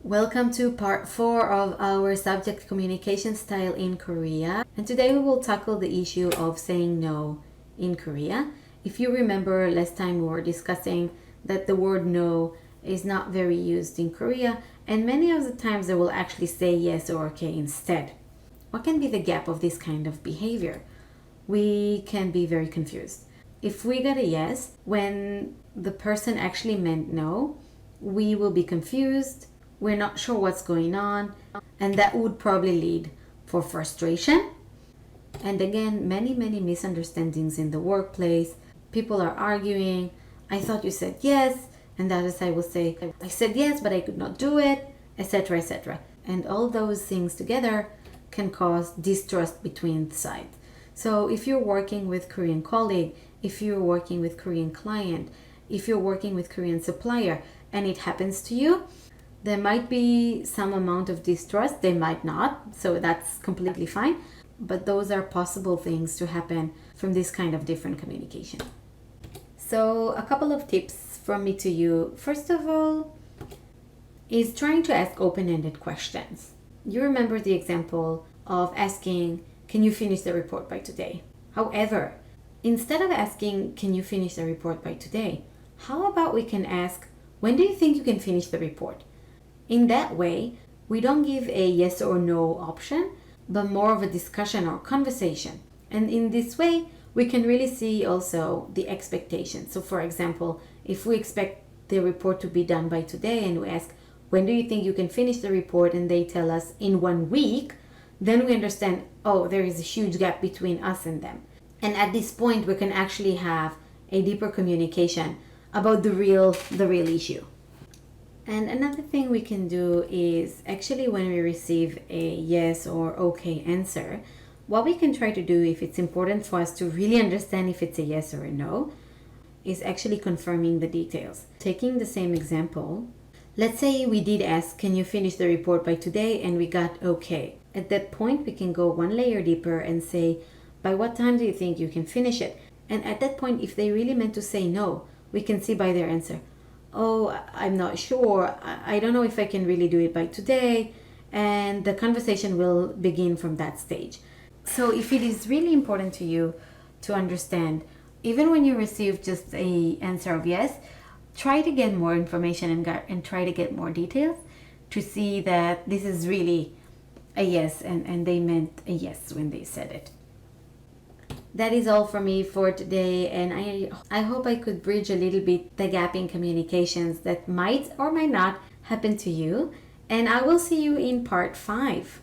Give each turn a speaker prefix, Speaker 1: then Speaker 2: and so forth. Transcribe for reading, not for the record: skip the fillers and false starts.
Speaker 1: Welcome to part 4 of our subject communication style in Korea. And today we will tackle the issue of saying no in Korea. If you remember last time we were discussing that the word no is not very used in Korea, and many of the times they will actually say yes or okay instead. What can be the gap of this kind of behavior? We can be very confused. If we get a yes when the person actually meant no, we will be confused. We're not sure what's going on, and that would probably lead for frustration. And again, many misunderstandings in the workplace. People are arguing. I thought you said yes, and the other side will say, I said yes, but I could not do it, etc., etc. And all those things together can cause distrust between the sides. So if you're working with Korean colleague, if you're working with Korean client, if you're working with Korean supplier, and it happens to you, there might be some amount of distrust, they might not, so that's completely fine. But those are possible things to happen from this kind of different communication. So a couple of tips from me to you. First of all, is trying to ask open-ended questions. You remember the example of asking, can you finish the report by today? However, instead of asking, can you finish the report by today? How about we can ask, when do you think you can finish the report? In that way, we don't give a yes or no option, but more of a discussion or conversation. And in this way, we can really see also the expectation. So for example, if we expect the report to be done by today and we ask, when do you think you can finish the report? And they tell us in 1 week, then we understand, oh, there is a huge gap between us and them. And at this point, we can actually have a deeper communication about the real issue. And another thing we can do is actually when we receive a yes or okay answer, what we can try to do if it's important for us to really understand if it's a yes or a no, is actually confirming the details. Taking the same example, let's say we did ask, can you finish the report by today? And we got okay. At that point, we can go one layer deeper and say, by what time do you think you can finish it? And at that point, if they really meant to say no, we can see by their answer, oh, I'm not sure. I don't know if I can really do it by today. And the conversation will begin from that stage. So if it is really important to you to understand, even when you receive just a answer of yes, try to get more information and try to get more details to see that this is really a yes and they meant a yes when they said it. That is all from me for today, and I hope I could bridge a little bit the gap in communications that might or might not happen to you, and I will see you in part 5.